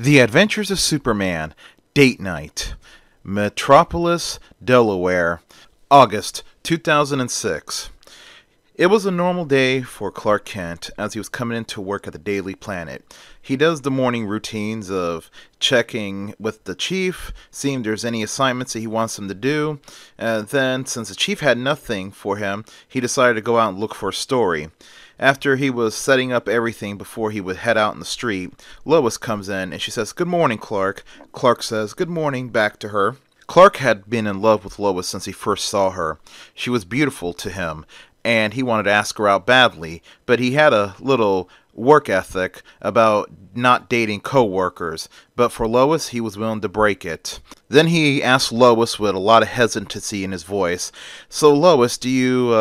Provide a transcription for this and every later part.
The Adventures of Superman, Date Night, Metropolis, Delaware, August 2006. It was a normal day for Clark Kent as he was coming into work at the Daily Planet. He does the morning routines of checking with the chief, seeing if there's any assignments that he wants him to do. And then, since the chief had nothing for him, he decided to go out and look for a story. After he was setting up everything before he would head out in the street, Lois comes in and she says, "Good morning, Clark." Clark says, "Good morning," back to her. Clark had been in love with Lois since he first saw her. She was beautiful to him, and he wanted to ask her out badly, but he had a little work ethic about not dating co-workers, but for Lois, he was willing to break it. Then he asked Lois with a lot of hesitancy in his voice, "So Lois, do you,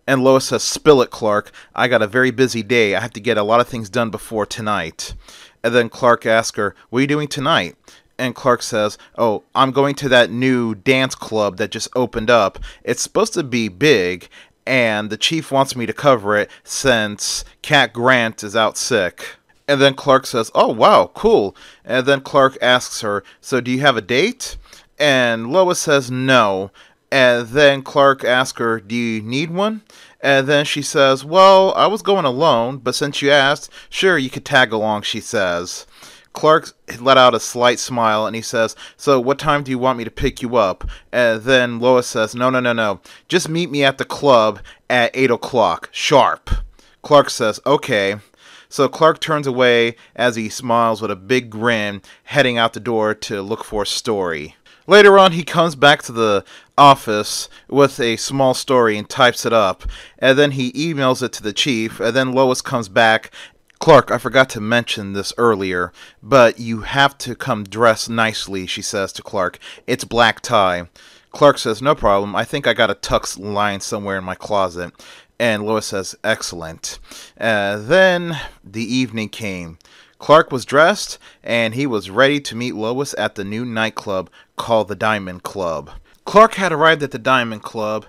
And Lois says, "Spill it, Clark. I got a very busy day. I have to get a lot of things done before tonight." And then Clark asks her, "What are you doing tonight?" And Clark says, "Oh, I'm going to that new dance club that just opened up. It's supposed to be big, and the chief wants me to cover it since Cat Grant is out sick." And then Clark says, "Oh, wow, cool." And then Clark asks her, "So do you have a date?" And Lois says, "No." And then Clark asks her, "Do you need one?" And then she says, "Well, I was going alone, but since you asked, sure, you could tag along," she says. Clark let out a slight smile and he says, "So what time do you want me to pick you up?" And then Lois says, No. Just meet me at the club at 8 o'clock, sharp." Clark says, "Okay." So Clark turns away as he smiles with a big grin, heading out the door to look for a story. Later on, he comes back to the office with a small story and types it up, and then he emails it to the chief, and then Lois comes back. "Clark, I forgot to mention this earlier, but you have to come dressed nicely," she says to Clark. "It's black tie." Clark says, "No problem. I think I got a tux lying somewhere in my closet." And Lois says, "Excellent." Then the evening came. Clark was dressed, and he was ready to meet Lois at the new nightclub called the Diamond Club. Clark had arrived at the Diamond Club,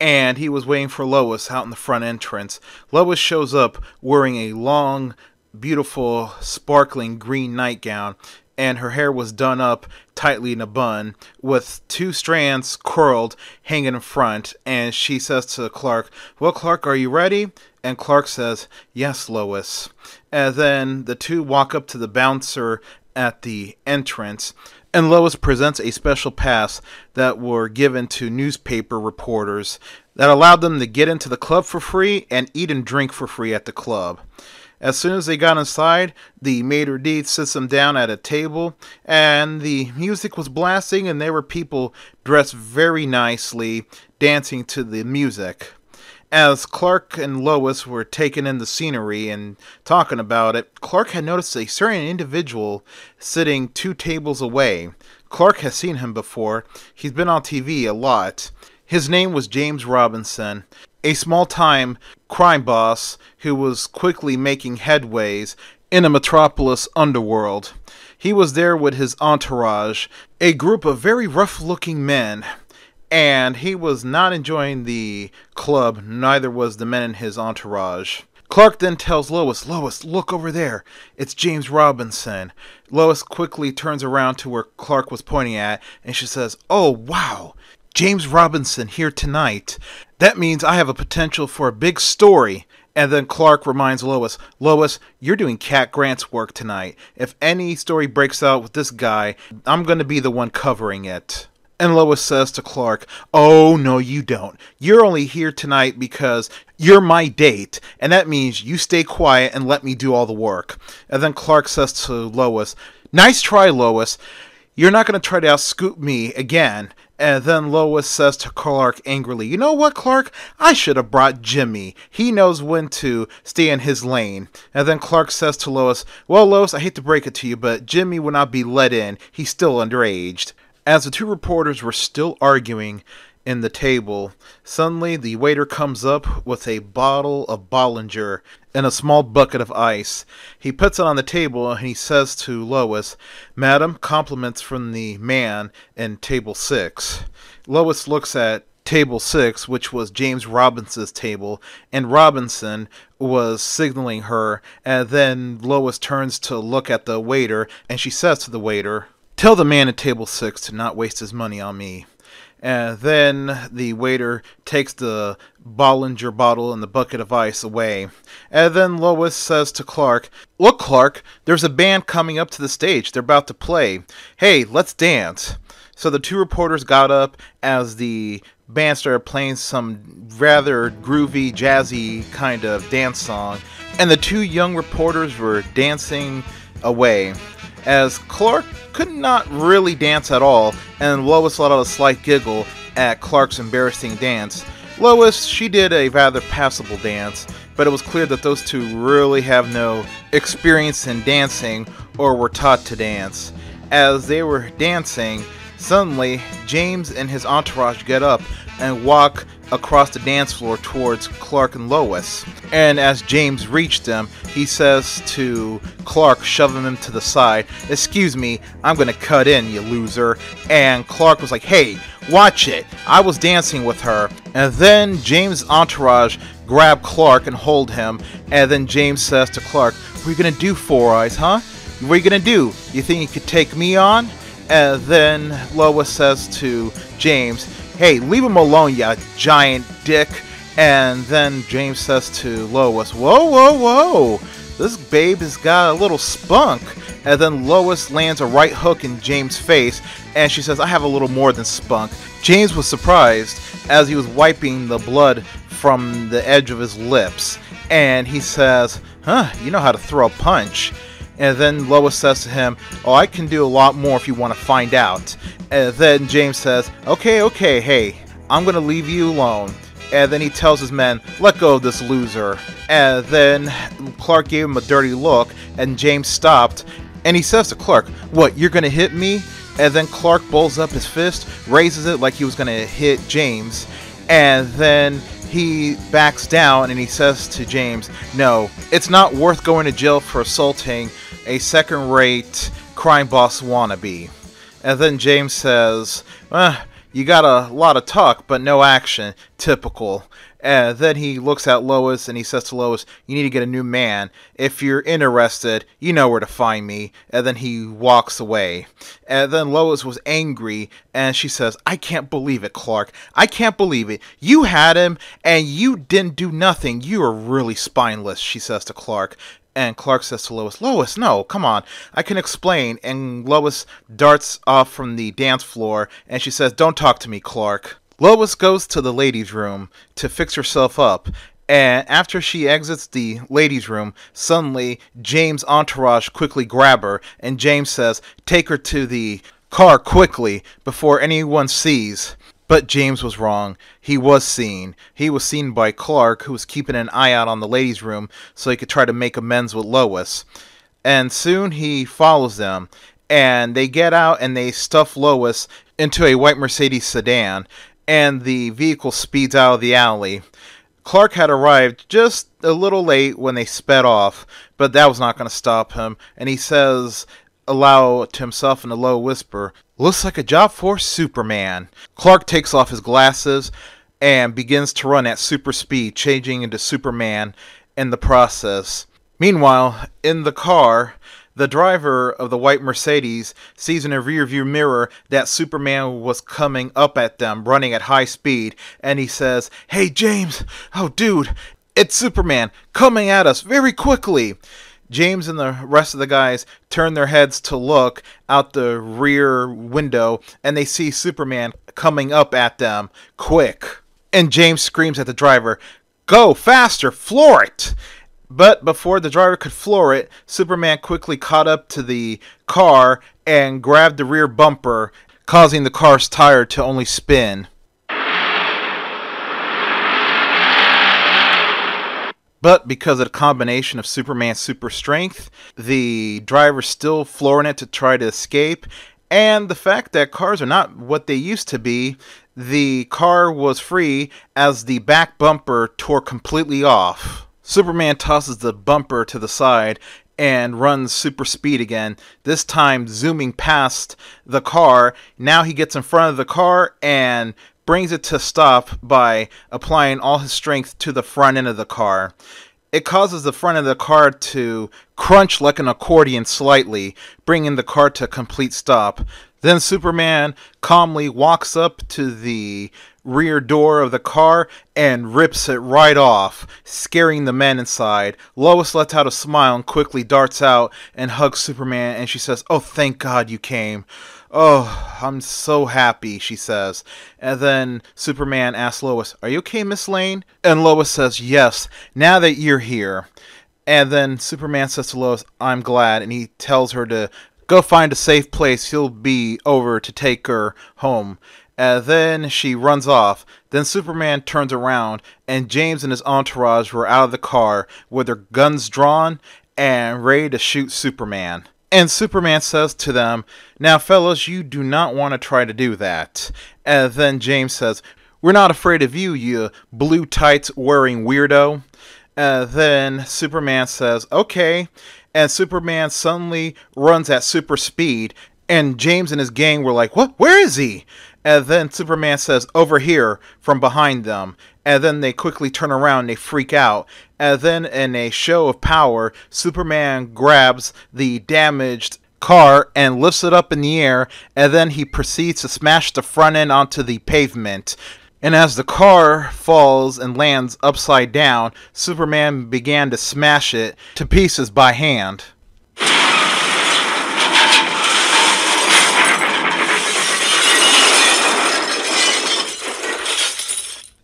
and he was waiting for Lois out in the front entrance. Lois shows up wearing a long, beautiful, sparkling green nightgown, and her hair was done up tightly in a bun, with two strands curled hanging in front, and she says to Clark, "Well, Clark, are you ready?" And Clark says, "Yes, Lois." And then the two walk up to the bouncer at the entrance, and Lois presents a special pass that were given to newspaper reporters that allowed them to get into the club for free and eat and drink for free at the club. As soon as they got inside, the maitre d' sits them down at a table, and the music was blasting, and there were people dressed very nicely dancing to the music. As Clark and Lois were taking in the scenery and talking about it, Clark had noticed a certain individual sitting 2 tables away. Clark has seen him before. He's been on TV a lot. His name was James Robinson, a small-time crime boss who was quickly making headways in a Metropolis underworld. He was there with his entourage, a group of very rough-looking men, and he was not enjoying the club, neither was the men in his entourage. Clark then tells Lois, "Lois, look over there. It's James Robinson." Lois quickly turns around to where Clark was pointing at, and she says, "Oh, wow. James Robinson here tonight. That means I have a potential for a big story." And then Clark reminds Lois, "Lois, you're doing Cat Grant's work tonight. If any story breaks out with this guy, I'm going to be the one covering it." And Lois says to Clark, "Oh, no, you don't. You're only here tonight because you're my date, and that means you stay quiet and let me do all the work." And then Clark says to Lois, "Nice try, Lois. You're not going to try to outscoop me again." And then Lois says to Clark angrily, "You know what, Clark? I should have brought Jimmy. He knows when to stay in his lane." And then Clark says to Lois, "Well, Lois, I hate to break it to you, but Jimmy will not be let in. He's still underage." As the two reporters were still arguing in the table, suddenly the waiter comes up with a bottle of Bollinger and a small bucket of ice. He puts it on the table and he says to Lois, "Madam, compliments from the man in table 6. Lois looks at table 6, which was James Robinson's table, and Robinson was signaling her, and then Lois turns to look at the waiter, and she says to the waiter, "Tell the man at table 6 to not waste his money on me." And then the waiter takes the Bollinger bottle and the bucket of ice away. And then Lois says to Clark, "Look, Clark, there's a band coming up to the stage. They're about to play. Hey, let's dance." So the two reporters got up as the band started playing some rather groovy, jazzy kind of dance song. And the two young reporters were dancing away, as Clark could not really dance at all, and Lois let out a slight giggle at Clark's embarrassing dance. Lois, she did a rather passable dance, but it was clear that those two really have no experience in dancing or were taught to dance. As they were dancing, suddenly James and his entourage get up and walk across the dance floor towards Clark and Lois. And as James reached them, he says to Clark, shoving him to the side, "Excuse me, I'm gonna cut in, you loser." And Clark was like, "Hey, watch it. I was dancing with her." And then James' entourage grab Clark and hold him. And then James says to Clark, "What are you gonna do, Four Eyes, huh? What are you gonna do? You think you could take me on?" And then Lois says to James, "Hey, leave him alone, you giant dick." And then James says to Lois, "Whoa, whoa, whoa. This babe has got a little spunk." And then Lois lands a right hook in James' face, and she says, "I have a little more than spunk." James was surprised as he was wiping the blood from the edge of his lips. And he says, "You know how to throw a punch." And then Lois says to him, "Oh, I can do a lot more if you want to find out." And then James says, Okay, hey, I'm going to leave you alone." And then he tells his men, "Let go of this loser." And then Clark gave him a dirty look, and James stopped. And he says to Clark, "What, you're going to hit me?" And then Clark pulls up his fist, raises it like he was going to hit James. And then he backs down and he says to James, "No, it's not worth going to jail for assaulting a second-rate crime boss wannabe." And then James says, "You got a lot of talk, but no action. Typical." And then he looks at Lois and he says to Lois, "You need to get a new man. If you're interested, you know where to find me." And then he walks away. And then Lois was angry and she says, "I can't believe it, Clark. I can't believe it. You had him and you didn't do nothing. You are really spineless," she says to Clark. And Clark says to Lois, "Lois, no, come on, I can explain." And Lois darts off from the dance floor and she says, "Don't talk to me, Clark." Lois goes to the ladies' room to fix herself up, and after she exits the ladies' room, suddenly James' entourage quickly grab her, and James says, "Take her to the car quickly before anyone sees." But James was wrong. He was seen. He was seen by Clark, who was keeping an eye out on the ladies' room so he could try to make amends with Lois. And soon he follows them, and they get out and they stuff Lois into a white Mercedes sedan, and the vehicle speeds out of the alley. Clark had arrived just a little late when they sped off, but that was not going to stop him, and he says aloud to himself in a low whisper, "Looks like a job for Superman." Clark takes off his glasses and begins to run at super speed, changing into Superman in the process. Meanwhile, in the car, the driver of the white Mercedes sees in a rearview mirror that Superman was coming up at them, running at high speed, and he says, "Hey, James! Oh, dude! It's Superman, coming at us very quickly!" James and the rest of the guys turn their heads to look out the rear window, and they see Superman coming up at them, quick. And James screams at the driver, "Go faster, floor it!" But before the driver could floor it, Superman quickly caught up to the car and grabbed the rear bumper, causing the car's tire to only spin. But because of the combination of Superman's super strength, the driver's still flooring it to try to escape, and the fact that cars are not what they used to be, the car was free as the back bumper tore completely off. Superman tosses the bumper to the side and runs super speed again, this time zooming past the car. Now he gets in front of the car and brings it to a stop by applying all his strength to the front end of the car. It causes the front of the car to crunch like an accordion slightly, bringing the car to a complete stop. Then Superman calmly walks up to the rear door of the car and rips it right off, scaring the men inside. Lois lets out a smile and quickly darts out and hugs Superman, and she says, "Oh, thank God you came. Oh, I'm so happy," she says. And then Superman asks Lois, "Are you okay, Miss Lane?" And Lois says, "Yes, now that you're here." And then Superman says to Lois, "I'm glad," and he tells her to go find a safe place. He'll be over to take her home. And then she runs off. Then Superman turns around, and James and his entourage were out of the car with their guns drawn and ready to shoot Superman. And Superman says to them, "Now, fellas, you do not want to try to do that." And then James says, "We're not afraid of you, you blue tights wearing weirdo." And then Superman says, "Okay." And Superman suddenly runs at super speed, and James and his gang were like, "What? Where is he?" And then Superman says, "Over here," from behind them. And then they quickly turn around and they freak out. And then in a show of power, Superman grabs the damaged car and lifts it up in the air, and then he proceeds to smash the front end onto the pavement. And as the car falls and lands upside down, Superman began to smash it to pieces by hand.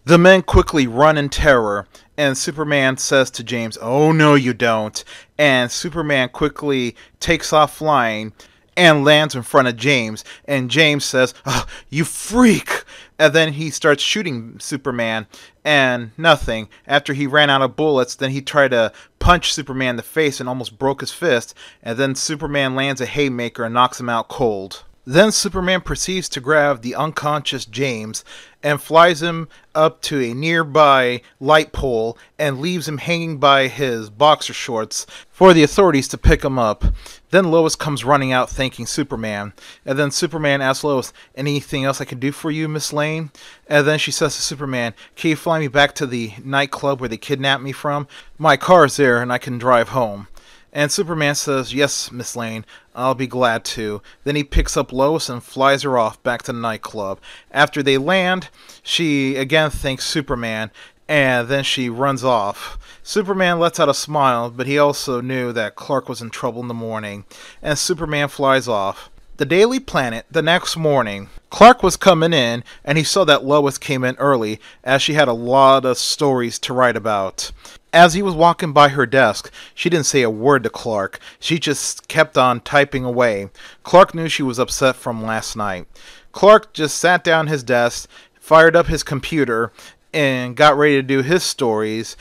The men quickly run in terror, and Superman says to James, "Oh no you don't." And Superman quickly takes off flying and lands in front of James, and James says, "Oh, you freak!" And then he starts shooting Superman, and nothing. After he ran out of bullets, then he tried to punch Superman in the face and almost broke his fist, and then Superman lands a haymaker and knocks him out cold. Then Superman proceeds to grab the unconscious James and flies him up to a nearby light pole and leaves him hanging by his boxer shorts for the authorities to pick him up. Then Lois comes running out thanking Superman. And then Superman asks Lois, "Anything else I can do for you, Miss Lane?" And then she says to Superman, "Can you fly me back to the nightclub where they kidnapped me from? My car's there and I can drive home." And Superman says, "Yes, Miss Lane, I'll be glad to." Then he picks up Lois and flies her off back to the nightclub. After they land, she again thanks Superman, and then she runs off. Superman lets out a smile, but he also knew that Clark was in trouble in the morning, and Superman flies off. The Daily Planet, the next morning. Clark was coming in, and he saw that Lois came in early, as she had a lot of stories to write about. As he was walking by her desk, she didn't say a word to Clark. She just kept on typing away. Clark knew she was upset from last night. Clark just sat down at his desk, fired up his computer, and got ready to do his stories.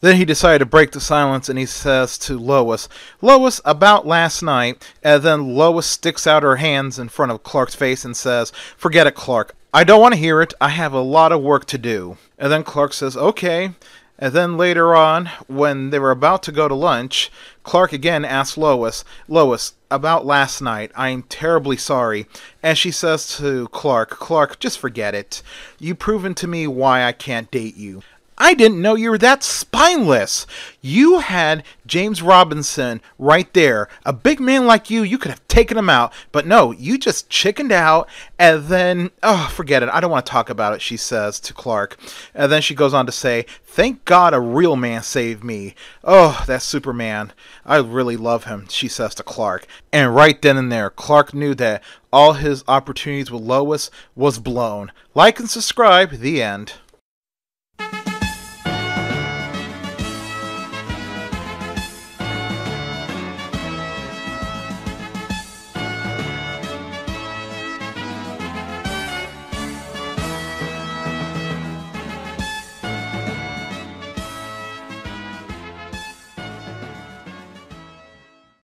Then he decided to break the silence, and he says to Lois, "Lois, about last night." And then Lois sticks out her hands in front of Clark's face and says, "Forget it, Clark. I don't want to hear it. I have a lot of work to do." And then Clark says, "Okay." And then later on, when they were about to go to lunch, Clark again asked Lois, "Lois, about last night, I am terribly sorry." And she says to Clark, "Clark, just forget it. You've proven to me why I can't date you. I didn't know you were that spineless. You had James Robinson right there. A big man like you could have taken him out. But no, you just chickened out, and then, oh, forget it. I don't want to talk about it," she says to Clark. And then she goes on to say, "Thank God a real man saved me. Oh, that's Superman. I really love him," she says to Clark. And right then and there, Clark knew that all his opportunities with Lois was blown. Like and subscribe. The end.